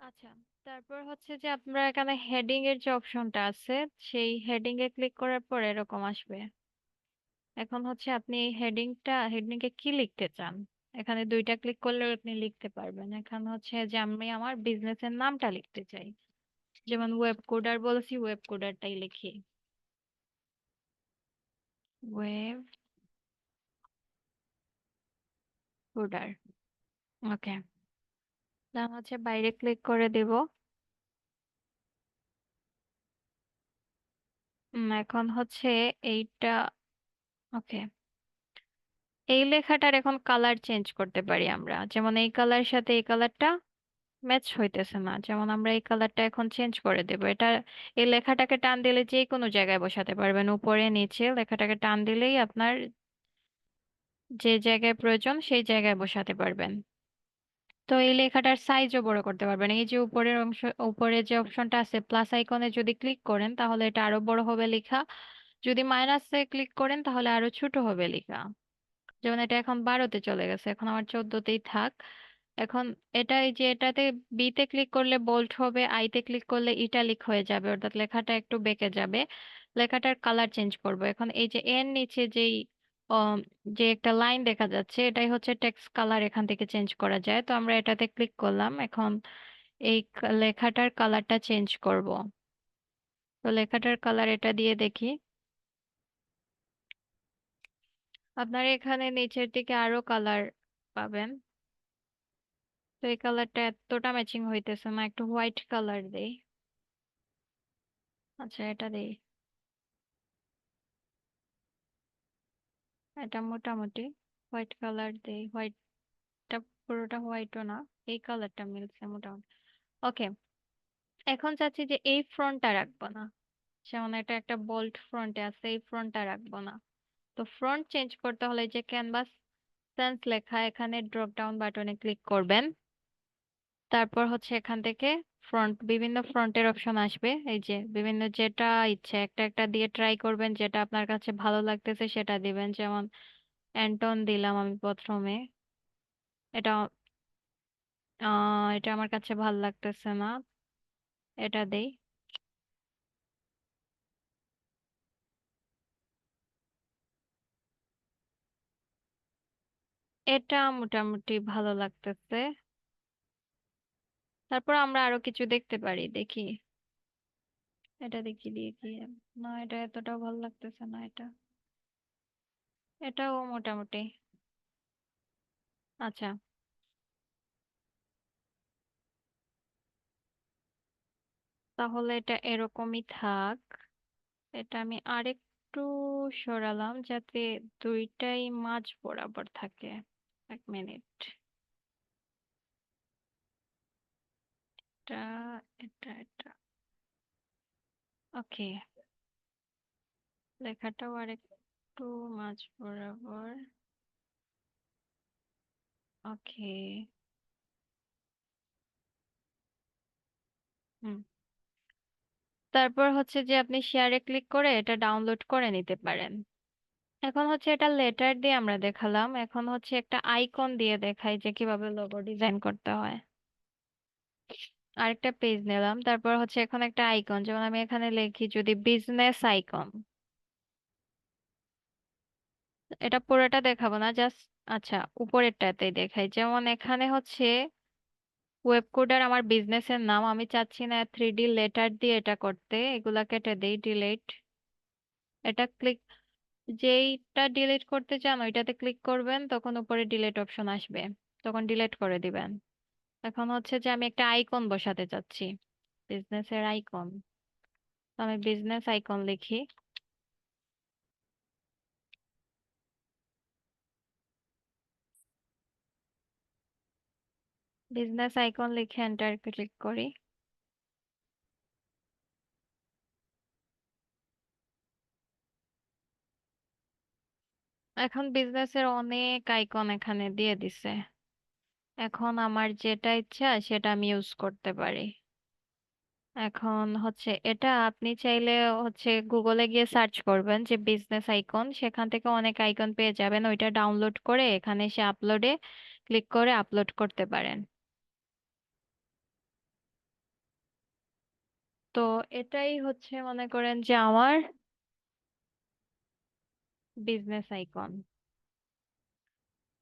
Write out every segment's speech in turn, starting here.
আচ্ছা, তারপর হচ্ছে যে আপনার এখানে হেডিং এর যে অপশনটা আছে, সেই হেডিং এ ক্লিক করার পর এরকম আসবে। এখন হচ্ছে আপনি এই হেডিং এ কি লিখতে চান, এখানে দুইটা ক্লিক করলে আপনি লিখতে পারবেন। এখানে হচ্ছে যে আমি আমার বিজনেসের নামটা লিখতে চাই, যেমন ওয়েব কোডার বলেছি, ওয়েব কোডারটাই লিখি। Web coder. ওকে, তাহলে হচ্ছে বাইরে ক্লিক করে দেব। এখন হচ্ছে এইটা। ওকে, এই লেখাটার এখন কালার চেঞ্জ করতে পারি আমরা, যেমন এই কালার সাথে এই কালারটা ম্যাচ হইতেছে না, যেমন আমরা এই কালারটা এখন চেঞ্জ করে দেবো। এটা এই লেখাটাকে টান দিলে যে কোনো জায়গায় বসাতে পারবেন, উপরে নিচে লেখাটাকে টান দিলেই আপনার যে জায়গায় প্রয়োজন সেই জায়গায় বসাতে পারবেন। তো এই লেখাটার সাইজও বড় করতে পারবেন। এই যে উপরের অংশ, উপরে যে অপশনটা আছে প্লাস আইকনে যদি ক্লিক করেন তাহলে এটা আরো বড় হবে লেখা, যদি মাইনাসে ক্লিক করেন তাহলে আরো ছোট হবে লেখা। যেমন এটা এখন 12-তে চলে গেছে, এখন আমার 14-তেই থাক। এখন এটা, এই যে এটাতে বিতে ক্লিক করলে বোল্ড হবে, আইতে ক্লিক করলে ইটালিক হয়ে যাবে, অর্থাৎ লেখাটা একটু বেঁকে যাবে। লেখাটার কালার চেঞ্জ করব। এখন এই যে এর নিচে যেই আম, যে একটা লাইন দেখা যাচ্ছে, এটাই হচ্ছে টেক্সট কালার, এখান থেকে চেঞ্জ করা যায়। তো আমরা এটাতে ক্লিক করলাম, এখন এই লেখাটার কালারটা চেঞ্জ করব। তো লেখাটার কালার এটা দিয়ে দেখি। আপনার এখানে নিচের দিকে আরো কালার পাবেন। তো এই কালারটা এতটা ম্যাচিং হইতেছে না, একটু হোয়াইট কালার দেই। আচ্ছা, এটা দেই। এটা মোটামুটি হোয়াইট কালার দেই। হোয়াইটটা পুরোটা হোয়াইটও না, এই কালারটা মিলছে মোটামুটি। ওকে, এখন চাচ্ছি যে এই ফ্রন্টটা রাখবো না, যেমন এটা একটা বোল্ড ফ্রন্টে আছে, এই ফ্রন্টটা রাখবো না। তো ফ্রন্ট চেঞ্জ করতে হলে যে ক্যানভাস সেন্স লেখা, এখানে ড্রপ ডাউন বাটনে ক্লিক করবেন। তারপর হচ্ছে এখান থেকে বিভিন্ন ফ্রন্টের অপশন আসবে। এই যে বিভিন্ন, যেটা ইচ্ছে একটা একটা দিয়ে ট্রাই করবেন, যেটা আপনার কাছে ভালো লাগতেছে সেটা দিবেন। যেমন অ্যান্টন দিলাম আমি প্রথমে। এটা এটা আমার কাছে ভালো লাগতেছে না, এটা দেই। এটা মোটামুটি ভালো লাগতেছে। তারপর আমরা আরো কিছু দেখতে পারি, দেখি। এটা দেখি দিয়ে কি, না এটা এতটাও ভালো লাগতেছে না, এটাও মোটামুটি। আচ্ছা, তাহলে এটা এরকমই থাক। এটা আমি আরেকটু সরালাম যাতে দুইটাই মাঝ বরাবর থাকে। 1 মিনিট। এটা, এটা ওকে, লেখাটাও আরেকটু মাঝ বরাবর। ওকে। হুম, তারপর হচ্ছে যে আপনি শেয়ারে ক্লিক করে এটা ডাউনলোড করে নিতে পারেন। এখন হচ্ছে এটা লেটার দিয়ে আমরা দেখালাম, এখন হচ্ছে একটা আইকন দিয়ে দেখাই যে কিভাবে লোগো ডিজাইন করতে হয়। আরেকটা পেজ নিলাম, তারপর হচ্ছে এখন একটা আইকন, যেমন আমি এখানে লিখি যদি বিজনেস আইকন। এটা পুরোটা দেখাবো না, জাস্ট আচ্ছা উপরেরটাতেই দেখাই। যেমন এখানে হচ্ছে ওয়েব কোডার আমার বিজনেসের নাম, আমি চাচ্ছি না 3D লেটার দিয়ে এটা করতে, এগুলা কেটে দেই, ডিলিট। এটা ক্লিক, যেইটা ডিলিট করতে চান ওইটাতে ক্লিক করবেন, তখন উপরে ডিলিট অপশন আসবে, তখন ডিলিট করে দিবেন। এখন হচ্ছে যে আমি একটা আইকন বসাতে চাচ্ছি, বিজনেসের আইকন। আমি বিজনেস আইকন লিখি। বিজনেস আইকন লিখে এন্টার ক্লিক করি। এখন বিজনেসের অনেক আইকন এখানে দিয়ে দিছে। এখন আমার যেটা ইচ্ছা সেটা আমি ইউজ করতে পারি। এখন হচ্ছে এটা আপনি চাইলে হচ্ছে গুগলে গিয়ে সার্চ করবেন যে বিজনেস আইকন, সেখান থেকে অনেক আইকন পেয়ে যাবেন, ওইটা ডাউনলোড করে এখানে এসে আপলোডে ক্লিক করে আপলোড করতে পারেন। তো এটাই হচ্ছে মনে করেন যে আমার বিজনেস আইকন।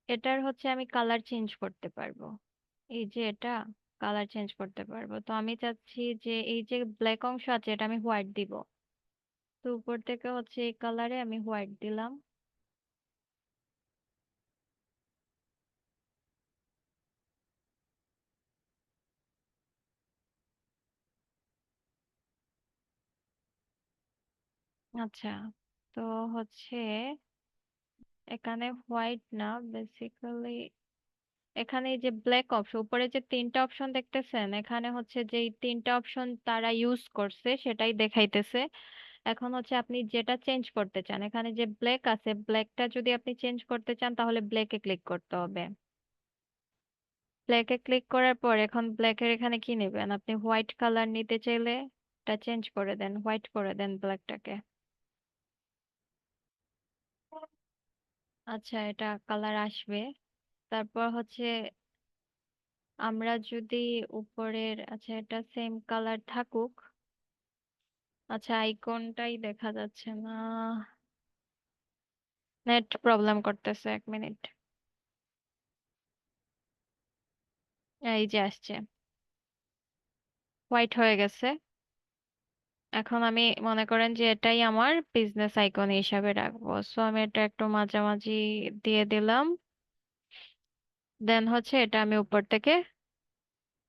এটার হচ্ছে আমি কালার চেঞ্জ করতে পারবো। এই যে এটা কালার চেঞ্জ করতে পারবো, তো আমি চাচ্ছি যে এই যে ব্ল্যাক অংশ আছে এটা আমি হোয়াইট দিব। তো উপর থেকে হচ্ছে এই কালারে আমি হোয়াইট দিলাম। আচ্ছা, তো হচ্ছে এখানে হোয়াইট না, বেসিক্যালি এখানে এই যে ব্ল্যাক অপশন, উপরে যে তিনটা অপশন দেখতেছেন, এখানে হচ্ছে যে এই তিনটা অপশন তারা ইউজ করছে সেটাই দেখাইতেছে। এখন হচ্ছে আপনি যেটা চেঞ্জ করতে চান, এখানে যে ব্ল্যাক আছে, ব্ল্যাকটা যদি আপনি চেঞ্জ করতে চান তাহলে ব্ল্যাকে ক্লিক করতে হবে। ব্ল্যাকে ক্লিক করার পর এখন ব্ল্যাকের এখানে কি নেবেন, আপনি হোয়াইট কালার নিতে চাইলে এটা চেঞ্জ করে দেন, হোয়াইট করে দেন ব্ল্যাকটাকে। আচ্ছা, এটা কালার আসবে। তারপর হচ্ছে আমরা যদি উপরের, আচ্ছা এটা সেম কালার থাকুক। আচ্ছা, আইকনটাই দেখা যাচ্ছে না, নেট প্রবলেম করতেছে, 1 মিনিট। এই যে আসছে, হোয়াইট হয়ে গেছে। এখন আমি মনে করেন যে এটাই আমার বিজনেস আইকন হিসাবে রাখবো, সো আমি এটা একটু মাঝামাঝি দিয়ে দিলাম। দেন হচ্ছে এটা আমি উপর থেকে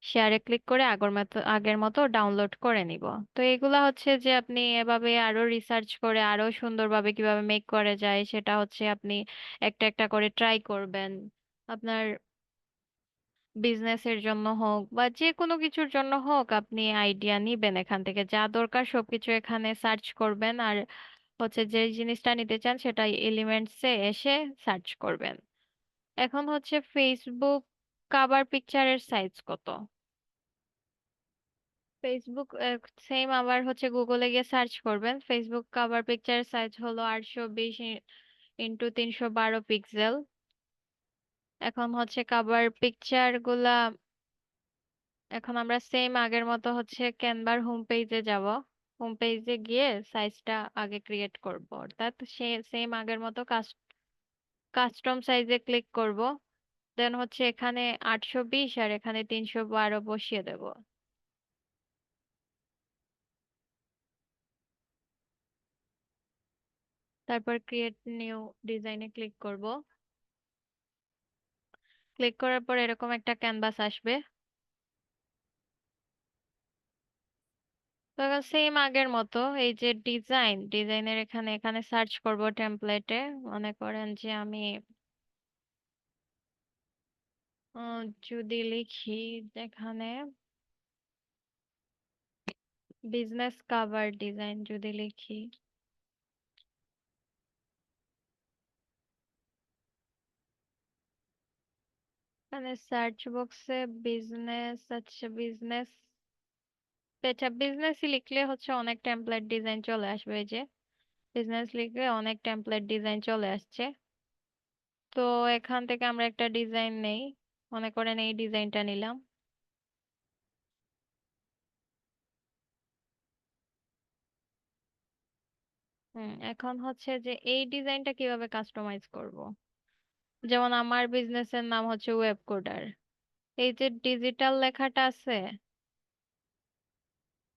শেয়ারে ক্লিক করে আগের মতো ডাউনলোড করে নিব। তো এগুলা হচ্ছে যে আপনি এভাবে আরো রিসার্চ করে আরো সুন্দরভাবে কিভাবে মেক করা যায় সেটা হচ্ছে আপনি একটা একটা করে ট্রাই করবেন। আপনার বিজনেসের জন্য হোক বা যে কোনো কিছুর জন্য হোক, আপনি আইডিয়া নিবেন এখান থেকে, যা দরকার সবকিছু এখানে সার্চ করবেন। আর হচ্ছে যে জিনিসটা নিতে চান সেটা এলিমেন্টসে এসে সার্চ করবেন। এখন হচ্ছে ফেসবুক কভার পিকচারের সাইজ কত? ফেসবুক সেম আবার হচ্ছে গুগলে গিয়ে সার্চ করবেন, ফেসবুক কভার পিকচারের সাইজ হলো 820x312 পিক্সেল। এখন হচ্ছে কভার পিকচার গুলা, এখন আমরা সেম আগের মতো হচ্ছে ক্যানভার হোম পেজে যাব। হোম পেজে গিয়ে সাইজটা আগে ক্রিয়েট করব, অর্থাৎ সে সেম আগের মতো কাস্টম সাইজে ক্লিক করব। দেন হচ্ছে এখানে 820 আর এখানে 312 বসিয়ে দেব। তারপর ক্রিয়েট নিউ ডিজাইনে ক্লিক করব। ক্লিক করার পর এরকম একটা ক্যানভাস আসবে। তো সেম আগের মতো এই যে ডিজাইনের এখানে এখানে সার্চ করব টেমপ্লেটে। মনে করেন যে আমি যদি লিখি এখানে বিজনেস কভার ডিজাইন যদি লিখি, মানে সার্চ বক্সে বিজনেস, আচ্ছা বিজনেস, আচ্ছা বিজনেসই লিখলে হচ্ছে অনেক টেমপ্লেট ডিজাইন চলে আসবে। এই যে বিজনেস লিখলে অনেক টেমপ্লেট ডিজাইন চলে আসছে। তো এখান থেকে আমরা একটা ডিজাইন নেই, মনে করেন এই ডিজাইনটা নিলাম। এখন হচ্ছে যে এই ডিজাইনটা কিভাবে কাস্টমাইজ করব। যেমন আমার বিজনেসের নাম হচ্ছে ওয়েব কোডার, এই যে ডিজিটাল লেখাটা আছে,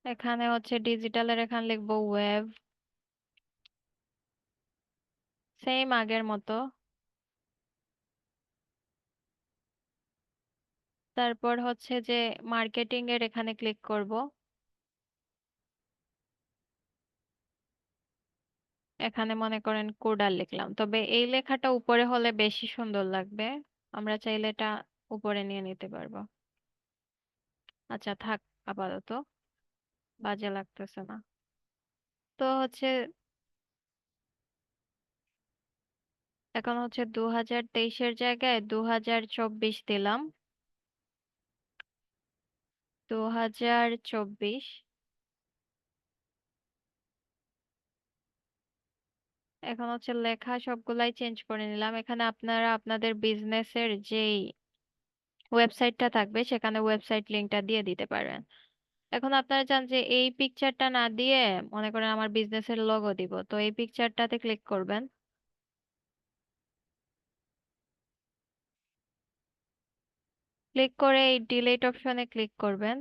এখানে হচ্ছে ডিজিটালের এখানে লিখবো ওয়েব, সেম আগের মতো। তারপর হচ্ছে যে মার্কেটিং এর এখানে ক্লিক করব। এখানে মনে করেন কোডার লিখলাম, তবে এই লেখাটা উপরে হলে বেশি সুন্দর লাগবে। আমরা চাইলে এটা উপরে নিয়ে নিতে পারবো। আচ্ছা থাক, আপাতত বাজে লাগতেছে না। তো হচ্ছে এখন হচ্ছে 2023-এর জায়গায় 2024 দিলাম। 2024। এখন হচ্ছে লেখা সবগুলাই চেঞ্জ করে নিলাম। এখানে আপনারা আপনাদের বিজনেসের যেই ওয়েবসাইটটা থাকবে সেখানে ওয়েবসাইট লিংকটা দিয়ে দিতে পারেন। এখন আপনারা চান যে এই পিকচারটা না দিয়ে মনে করেন আমার বিজনেসের লোগো দিব, তো এই পিকচারটাতে ক্লিক করবেন। ক্লিক করে এই ডিলিট অপশনে ক্লিক করবেন।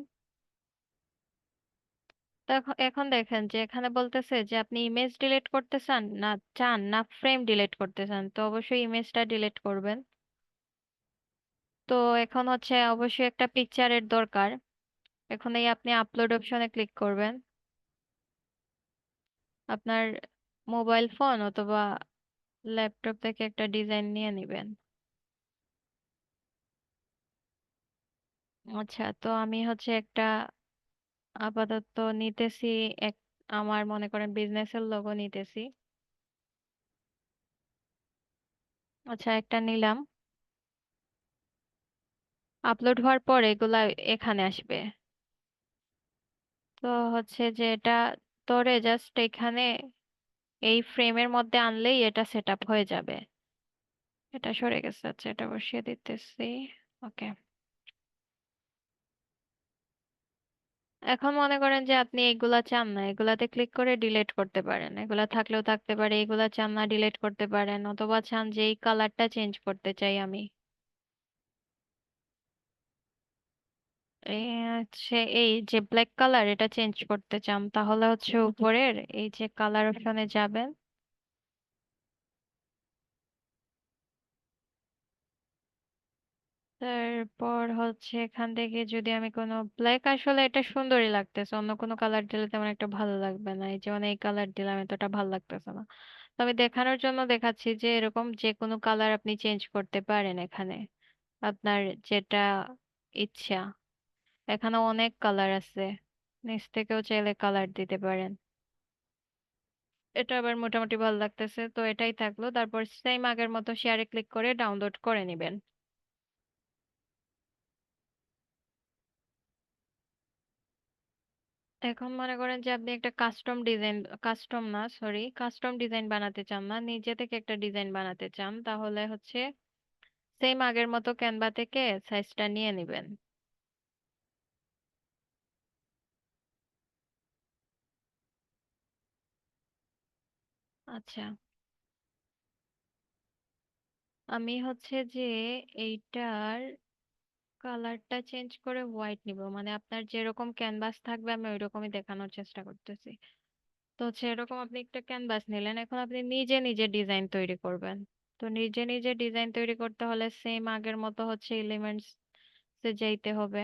তো এখন এখন দেখেন যে এখানে বলতেছে যে আপনি ইমেজ ডিলিট করতে চান না ফ্রেম ডিলিট করতে চান, তো অবশ্যই ইমেজটা ডিলিট করবেন। তো এখন হচ্ছে অবশ্যই একটা পিকচারের দরকার। এখন এই আপনি আপলোড অপশনে ক্লিক করবেন। আপনার মোবাইল ফোন অথবা ল্যাপটপ থেকে একটা ডিজাইন নিয়ে নেবেন। আচ্ছা, তো আমি হচ্ছে একটা আপাতত নিতেছি, এক আমার মনে করেন বিজনেসের লোগো নিতেছি। আচ্ছা, একটা নিলাম। আপলোড হওয়ার পর এগুলা এখানে আসবে। তো হচ্ছে যে এটা ধরে জাস্ট এখানে এই ফ্রেমের মধ্যে আনলেই এটা সেট আপ হয়ে যাবে। এটা সরে গেছে, আচ্ছা এটা বসিয়ে দিতেছি। ওকে। এখন মনে করেন যে আপনি এগুলা চান না, এগুলাতে ক্লিক করে ডিলিট করতে পারেন, এগুলা থাকলেও থাকতে পারে, এগুলা চান না ডিলিট করতে পারেন, অথবা চান যে এই কালারটা চেঞ্জ করতে চাই আমি, এই হচ্ছে এই যে ব্ল্যাক কালার এটা চেঞ্জ করতে চান, তাহলে হচ্ছে উপরের এই যে কালার অপশনে যাবেন। তারপর হচ্ছে এখান থেকে যদি আমি কোনো ব্ল্যাক, আসলে এটা সুন্দরই লাগতেছে, অন্য কোনো কালার দিলে তেমন একটা ভালো লাগবে না, এই যেমন এই কালার দিলাম এতটা ভালো লাগতেছে না। তো আমি দেখানোর জন্য দেখাচ্ছি যে এরকম যে কোনো কালার আপনি চেঞ্জ করতে পারেন এখানে, আপনার যেটা ইচ্ছা। এখানে অনেক কালার আছে, নিচ থেকেও চাইলে কালার দিতে পারেন। এটা আবার মোটামুটি ভালো লাগতেছে, তো এটাই থাকলো। তারপর সেম আগের মতো শেয়ারে ক্লিক করে ডাউনলোড করে নেবেন। এখন মনে করেন যে আপনি একটা কাস্টম ডিজাইন বানাতে চান না, নিজে থেকে একটা ডিজাইন বানাতে চান, তাহলে হচ্ছে সেম আগের মতো ক্যানভা থেকে সাইজটা নিয়ে নেবেন। আচ্ছা, আমি হচ্ছে যে এইটার কালারটা চেঞ্জ করে হোয়াইট নিব, মানে আপনার যেরকম ক্যানভাস থাকবে আমি ওইরকমই দেখানোর চেষ্টা করতেছি। তো হচ্ছে এরকম আপনি একটা ক্যানভাস নিলেন, এখন আপনি নিজে নিজে ডিজাইন তৈরি করবেন। তো নিজে নিজে ডিজাইন তৈরি করতে হলে সেম আগের মতো হচ্ছে এলিমেন্টস এ যাইতে হবে।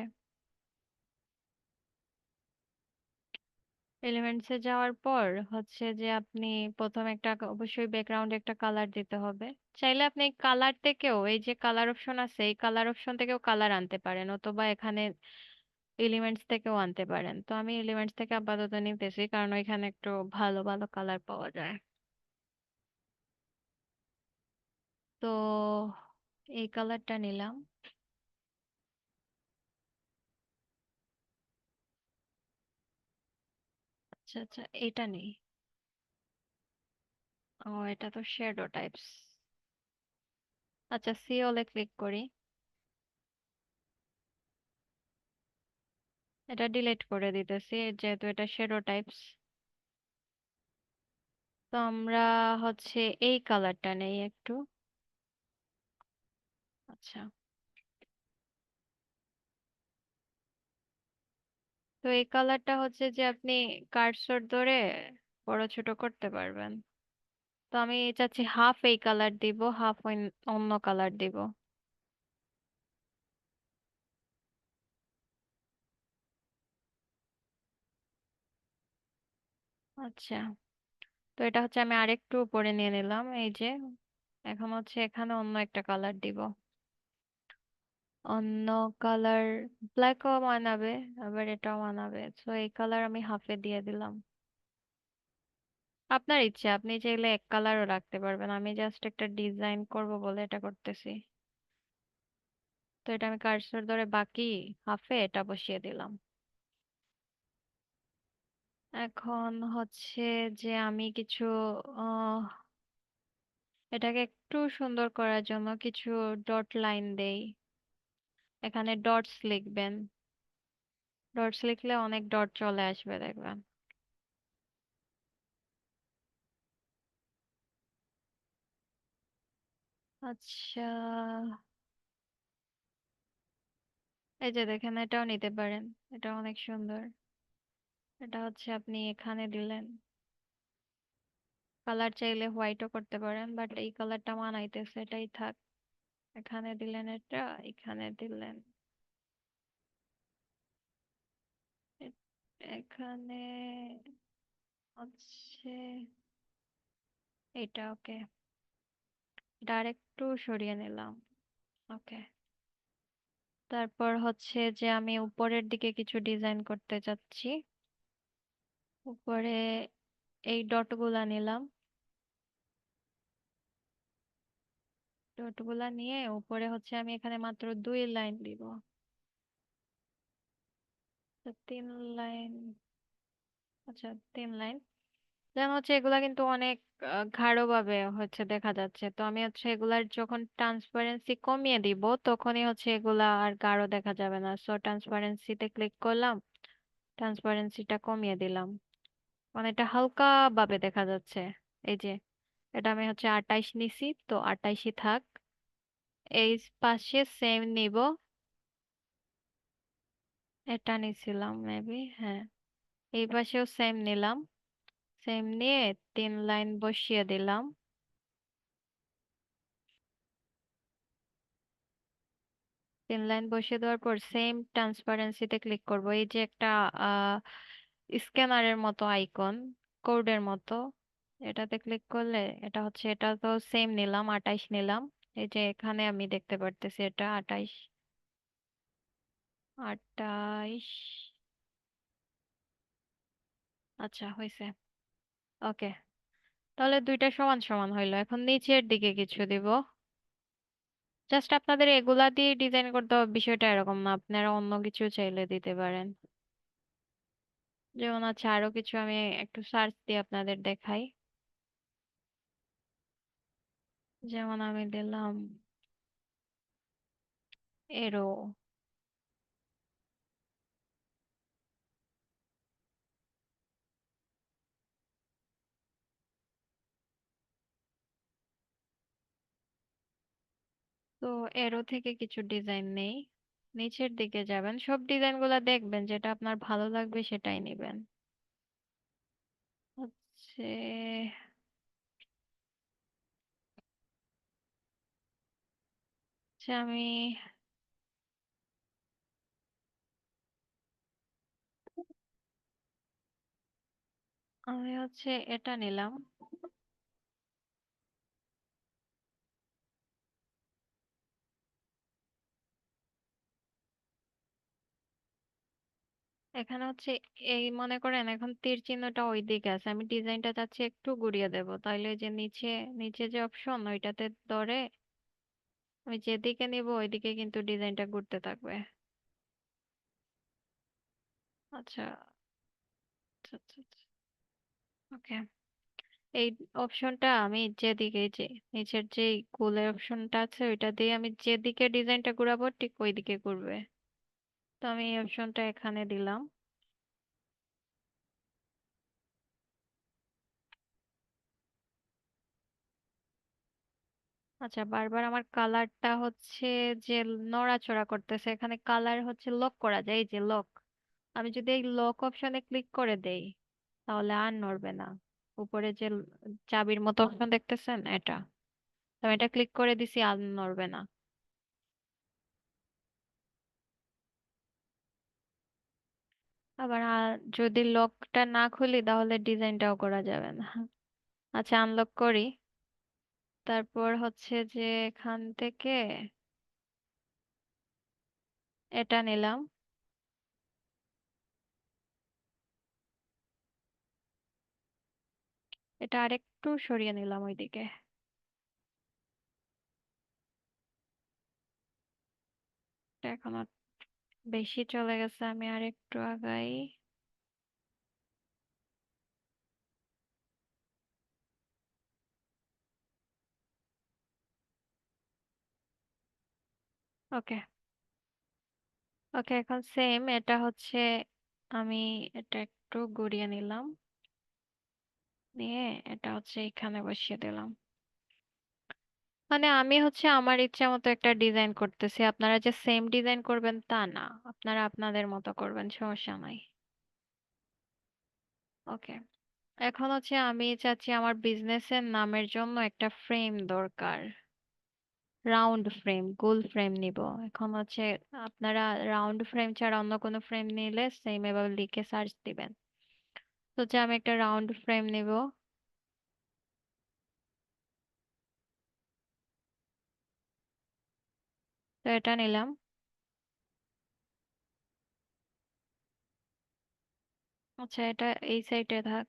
এলিমেন্টস এ যাওয়ার পর হচ্ছে যে আপনি প্রথমে একটা অবশ্যই ব্যাকগ্রাউন্ডে একটা কালার দিতে হবে। চাইলে আপনি কালার থেকেও এই যে কালার অপশন আছে এই কালার অপশন থেকেও কালার আনতে পারেন, অথবা এখানে এলিমেন্টস থেকেও আনতে পারেন। তো আমি এলিমেন্টস থেকে আপাতত নিতেছি কারণ ওইখানে একটু ভালো ভালো কালার পাওয়া যায়। তো এই কালারটা নিলাম। আচ্ছা আচ্ছা, এটা নেই। ও, এটা তো শ্যাডো টাইপস। আচ্ছা, সিওলে ক্লিক করি। এটা ডিলিট করে দিতেছি যেহেতু এটা শ্যাডো টাইপস। তো আমরা হচ্ছে এই কালারটা নেই একটু। আচ্ছা, তো এই কালারটা হচ্ছে যে আপনি কার্সর ধরে বড় ছোট করতে পারবেন। তো আমি চাচ্ছি হাফ এই কালার দিব, হাফ অন্য কালার দিব। আচ্ছা, তো এটা হচ্ছে আমি আরেকটু উপরে নিয়ে নিলাম, এই যে এখন হচ্ছে এখানে অন্য একটা কালার দিব। অন্য কালার ব্ল্যাকও মানাবে, আবার এটাও মানাবে, তো এই কালার আমি হাফে দিয়ে দিলাম। আপনার ইচ্ছা, আপনি চাইলে এক কালারও রাখতে পারবেন, আমি জাস্ট একটা ডিজাইন করব বলে এটা করতেছি। তো এটা আমি কার্সর ধরে বাকি হাফে এটা বসিয়ে দিলাম। এখন হচ্ছে যে আমি কিছু আহ এটাকে একটু সুন্দর করার জন্য কিছু ডট লাইন দেই, এখানে ডটস লিখবেন। ডটস লিখলে অনেক ডট চলে আসবে দেখবেন। আচ্ছা, এই যে দেখেন, এটাও নিতে পারেন। এটা অনেক সুন্দর। এটা হচ্ছে আপনি এখানে দিলেন, কালার চাইলে হোয়াইটও করতে পারেন, বাট এই কালারটা মানাইতেছে, এটাই থাক। এখানে দিলেন এটা, এখানে দিলেন এ- এখানে হচ্ছে এটা। ওকে, এটা আরেকটু সরিয়ে নিলাম। ওকে, তারপর হচ্ছে যে আমি উপরের দিকে কিছু ডিজাইন করতে চাচ্ছি। উপরে এই ডটগুলা নিলাম। ডটগুলা নিয়ে উপরে হচ্ছে আমি এখানে মাত্র 2 লাইন দিব। তো 3 লাইন। আচ্ছা, 3 লাইন। যেন হচ্ছে এগুলা কিন্তু অনেক গাঢ় ভাবে হচ্ছে দেখা যাচ্ছে, তো আমি হচ্ছে এগুলার যখন ট্রান্সপারেন্সি কমিয়ে দিব তখনই হচ্ছে এগুলা আর গাঢ় দেখা যাবে না। সো ট্রান্সপারেন্সিতে ক্লিক করলাম, ট্রান্সপারেন্সিটা কমিয়ে দিলাম, মানে এটা হালকা ভাবে দেখা যাচ্ছে। এই যে, এটা আমি হচ্ছে 28 নিছি, তো 28ই থাক। এই পাশে সেম নিব। এটা নিছিলাম মেবি, হ্যাঁ। এই পাশেও সেম নিলাম। সেম নিয়ে 3 লাইন বসিয়ে দিলাম। 3 লাইন বসিয়ে দেওয়ার পর সেম ট্রান্সপারেন্সিতে ক্লিক করব। এই যে একটা আহ স্ক্যানারের মতো আইকন, কোডের মতো, এটাতে ক্লিক করলে এটা হচ্ছে, এটা তো সেম নিলাম, 28 নিলাম। এই যে এখানে আমি দেখতে পারতেছি এটা 28। 28। আচ্ছা, হয়েছে। ওকে, তাহলে দুইটা সমান সমান হইলো। এখন নিচের দিকে কিছু দিব। জাস্ট আপনাদের এগুলা দিয়ে ডিজাইন করতে হবে বিষয়টা এরকম না, আপনারা অন্য কিছু চাইলে দিতে পারেন। যেমন আছে আরো কিছু, আমি একটু সার্চ দিয়ে আপনাদের দেখাই। যেমন আমি দিলাম এরো। তো এরো থেকে কিছু ডিজাইন নেই, নিচের দিকে যাবেন, সব ডিজাইন গুলা দেখবেন, যেটা আপনার ভালো লাগবে সেটাই নেবেন। হচ্ছে আমি আমি হচ্ছে এটা নিলাম। এখানে হচ্ছে, এই মনে করেন এখন তীর চিহ্নটা ওই দিকে আছে, আমি ডিজাইনটা চাচ্ছি একটু ঘুরিয়ে দেব, তাইলে ওই যে নিচে, নিচে যে অপশন ওইটাতে ধরে আমি যেদিকে নিব ওইদিকে কিন্তু ডিজাইনটা ঘুরতে থাকবে। আচ্ছা, আচ্ছা, আচ্ছা, ওকে। এই অপশনটা আমি যেদিকে, এই যে নিচের যে গোলের অপশনটা আছে ওইটা দিয়ে আমি যেদিকে ডিজাইনটা ঘুরাবো ঠিক ওইদিকে ঘুরবে। তো আমি এই অপশনটা এখানে দিলাম। আচ্ছা, বারবার আমার কালারটা হচ্ছে যে নড়াচড়া করতেছে, এখানে কালার হচ্ছে লক করা যায়, এই যে লক। আমি যদি এই লক অপশনে ক্লিক করে দেই তাহলে আর নড়বে না। উপরে যে চাবির মতো অপশন দেখতেছেন এটা, তো আমি এটা ক্লিক করে দিছি, আর নড়বে না। আবার যদি লকটা না খুলি তাহলে ডিজাইনটাও করা যাবে না। আচ্ছা, আনলক করি। তারপর হচ্ছে যে এখান থেকে এটা নিলাম। এটা আরেকটু সরিয়ে নিলাম ওইদিকে। এটা এখন আর বেশি চলে গেছে, আমি আর একটু আগাই। ওকে, ওকে, এখন সেম এটা হচ্ছে, আমি এটা একটু গড়িয়ে নিলাম, নিয়ে এটা হচ্ছে এখানে বসিয়ে দিলাম। মানে আমি হচ্ছে আমার ইচ্ছা মতো একটা ডিজাইন করতেছি, আপনারা যে সেম ডিজাইন করবেন তা না, আপনারা আপনাদের মতো করবেন, সমস্যা নাই। ওকে, এখন হচ্ছে আমি চাচ্ছি আমার বিজনেসের নামের জন্য একটা ফ্রেম দরকার, রাউন্ড ফ্রেম, গোল ফ্রেম নিব। এখন হচ্ছে আপনারা রাউন্ড ফ্রেম ছাড়া অন্য কোনো ফ্রেম নিলে সেম এভাবে লিখে সার্চ দিবেন। তো হচ্ছে আমি একটা রাউন্ড ফ্রেম নিব। তো এটা নিলাম। আচ্ছা, এটা এই সাইডে থাক,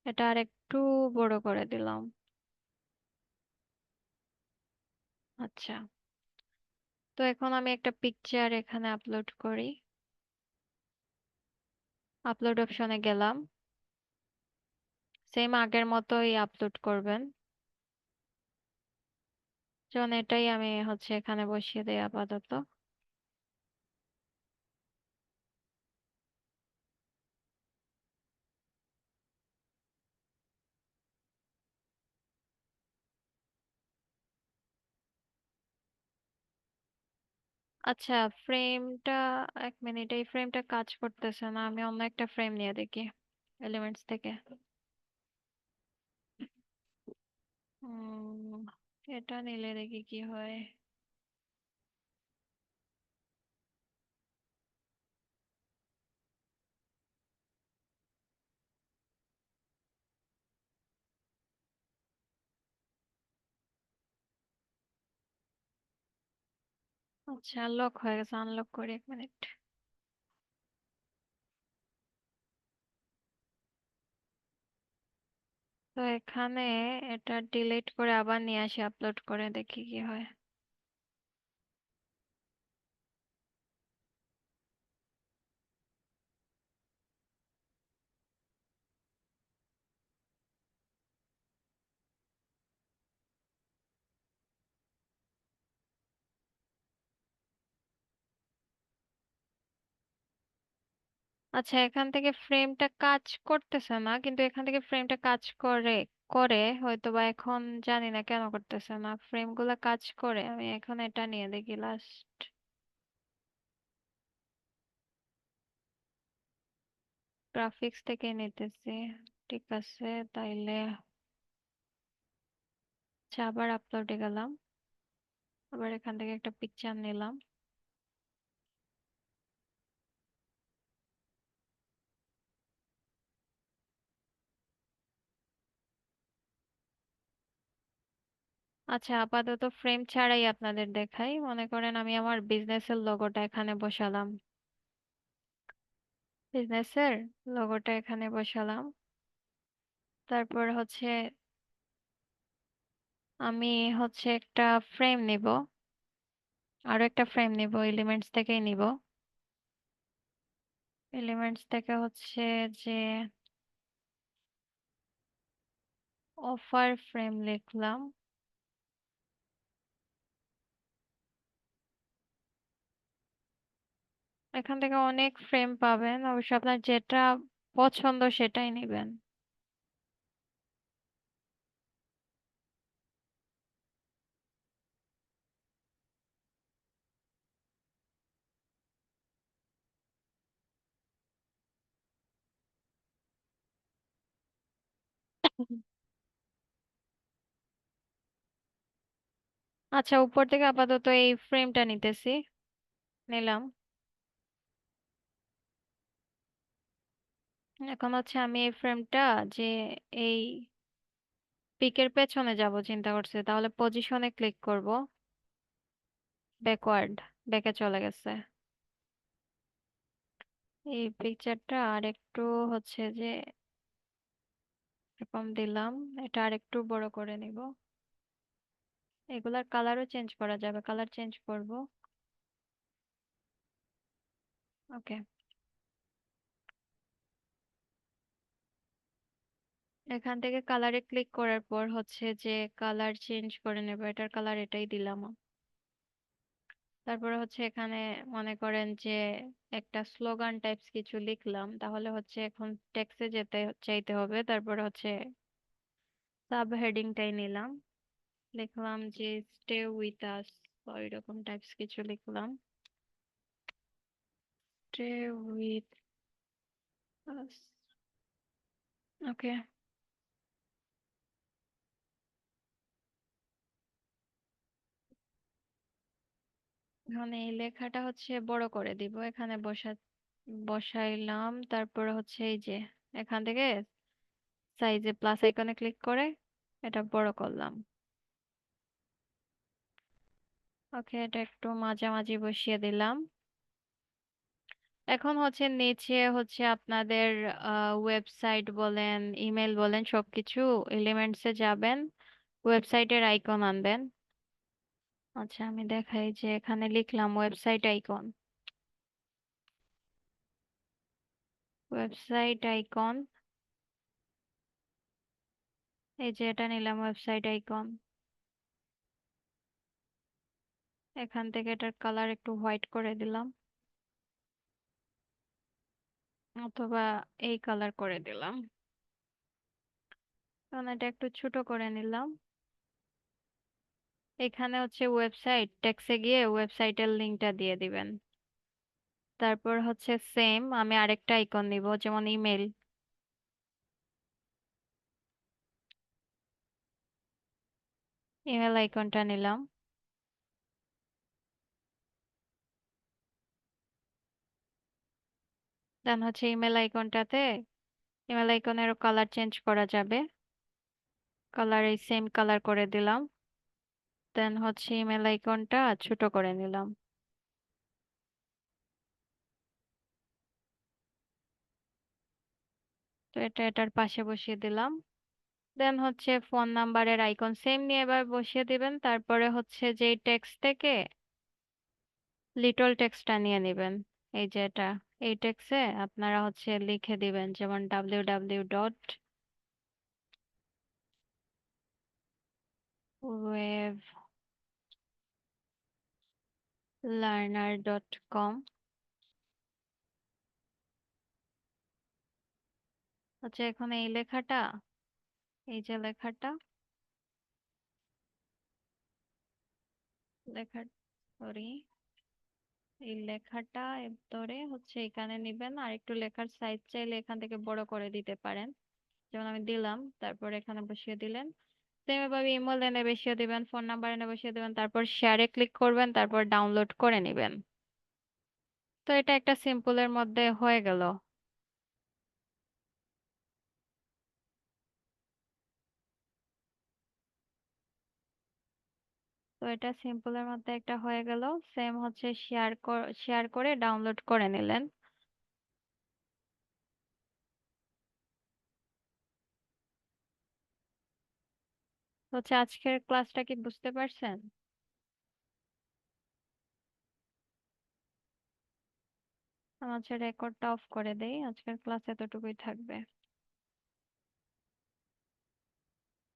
এটা আর একটু বড় করে দিলাম। আচ্ছা, তো এখন আমি একটা পিকচার এখানে আপলোড করি। আপলোড অপশনে গেলাম, সেম আগের মতোই আপলোড করবেন। যেমন এটাই আমি হচ্ছে এখানে বসিয়ে দিই আপাতত। আচ্ছা, ফ্রেমটা, এক মিনিট, এই ফ্রেমটা কাজ করতেছে না, আমি অন্য একটা ফ্রেম নিয়ে দেখি এলিমেন্টস থেকে। উম, এটা নিলে দেখি কি হয়। আচ্ছা, লক হয়ে গেছে, আনলক করি, এক মিনিট। তো এখানে এটা ডিলিট করে আবার নিয়ে আসি, আপলোড করে দেখি কি হয়। আচ্ছা, এখান থেকে ফ্রেমটা কাজ করতেছে না, কিন্তু এখান থেকে ফ্রেমটা কাজ করে, করে হয়তো বা এখন, জানি না কেন করতেছে না, ফ্রেম গুলা কাজ করে। আমি এখন এটা নিয়ে দেখি লাস্ট, গ্রাফিক্স থেকে নিতেছি। ঠিক আছে, তাইলে আচ্ছা, আবার আপলোডে গেলাম, আবার এখান থেকে একটা পিকচার নিলাম। আচ্ছা, আপাতত ফ্রেম ছাড়াই আপনাদের দেখাই। মনে করেন আমি আমার বিজনেসের লোগোটা এখানে বসালাম, বিজনেসের লোগোটা এখানে বসালাম। তারপর হচ্ছে আমি হচ্ছে একটা ফ্রেম নিব, আরো একটা ফ্রেম নিব, এলিমেন্টস থেকেই নিব। এলিমেন্টস থেকে হচ্ছে যে অফার ফ্রেম লিখলাম। এখান থেকে অনেক ফ্রেম পাবেন, অবশ্য আপনার যেটা পছন্দ সেটাই নেবেন। আচ্ছা, উপর থেকে আপাতত এই ফ্রেমটা নিতেছি, নিলাম। এখন হচ্ছে আমি এই ফ্রেমটা, যে এই পিকের পেছনে যাব চিন্তা করছে, তাহলে পজিশনে ক্লিক করব, ব্যাকওয়ার্ড, ব্যাকে চলে গেছে। এই পিকচারটা আর একটু হচ্ছে যে এরকম দিলাম, এটা আর একটু বড় করে নিব। এগুলার কালারও চেঞ্জ করা যাবে, কালার চেঞ্জ করব। ওকে, এখান থেকে কালারে ক্লিক করার পর হচ্ছে যে কালার চেঞ্জ করে নেব, এটার কালার এটাই দিলাম। তারপরে হচ্ছে এখানে মনে করেন যে একটা স্লোগান টাইপস কিছু লিখলাম, তাহলে হচ্ছে এখন টেক্সটে যেতে চাইতে হবে। তারপরে হচ্ছে সাব হেডিংটাই নিলাম, লিখলাম যে স্টে উইথ আস, এরকম টাইপস কিছু লিখলাম, স্টে উইথ আস। ওকে, এখন এই লেখাটা হচ্ছে বড় করে দিব, এখানে বসাইলাম। তারপরে হচ্ছে এই যে এখান থেকে সাইজে প্লাস আইকনে ক্লিক করে এটা বড় করলাম। ওকে, এটা একটু মাঝামাঝি বসিয়ে দিলাম। এখন হচ্ছে নিচে হচ্ছে আপনাদের ওয়েবসাইট বলেন, ইমেল বলেন, সবকিছু এলিমেন্টসে যাবেন, ওয়েবসাইটের আইকন আনবেন। আচ্ছা, আমি দেখাই যে এখানে লিখলাম ওয়েবসাইট আইকন, ওয়েবসাইট আইকন, এই যে এটা নিলাম ওয়েবসাইট আইকন। এখান থেকে এটার কালার একটু হোয়াইট করে দিলাম, অথবা এই কালার করে দিলাম। এখন এটা একটু ছোট করে নিলাম। এখানে হচ্ছে ওয়েবসাইট টেক্সে গিয়ে ওয়েবসাইটের লিংকটা দিয়ে দিবেন। তারপর হচ্ছে সেম আমি আরেকটা আইকন নিব, যেমন ইমেল, ইমেল আইকনটা নিলাম। দেন হচ্ছে ইমেল আইকনটাতে, ইমেল আইকনের কালার চেঞ্জ করা যাবে, কালার এই সেম কালার করে দিলাম। দেন হচ্ছে ইমেল আইকনটা ছোট করে নিলাম। তো এটা এটার পাশে বসিয়ে দিলাম। দেন হচ্ছে ফোন নাম্বারের আইকন সেম নিয়ে এবার বসিয়ে দিবেন। তারপরে হচ্ছে যে টেক্সট থেকে লিটল টেক্সটটা নিয়ে নেবেন, এই যে এটা, এই টেক্সটে আপনারা হচ্ছে লিখে দিবেন, যেমন www.weblearner.com। আচ্ছা, এখন এই লেখাটা, এই যে লেখাটা, লেখা সরি, এই লেখাটা ধরে হচ্ছে এখানে নিবেন, আর একটু লেখার সাইজ চাইলে এখান থেকে বড় করে দিতে পারেন, যেমন আমি দিলাম। তারপর এখানে বসিয়ে দিলেন। সেম ভাবে ইমেল এনে বসিয়ে দিবেন, ফোন নাম্বার এনে বসিয়ে দিবেন, তারপর শেয়ারে ক্লিক করবেন, তারপর ডাউনলোড করে নেবেন। তো এটা একটা সিম্পলের মধ্যে হয়ে গেল। তো এটা সিম্পলের মধ্যে একটা হয়ে গেল। সেম হচ্ছে শেয়ার করে ডাউনলোড করে নিলেন। তো হচ্ছে আজকের ক্লাসটা কি বুঝতে পারছেন? আমার হচ্ছে রেকর্ডটা অফ করে দেই, আজকের ক্লাস এতটুকুই থাকবে।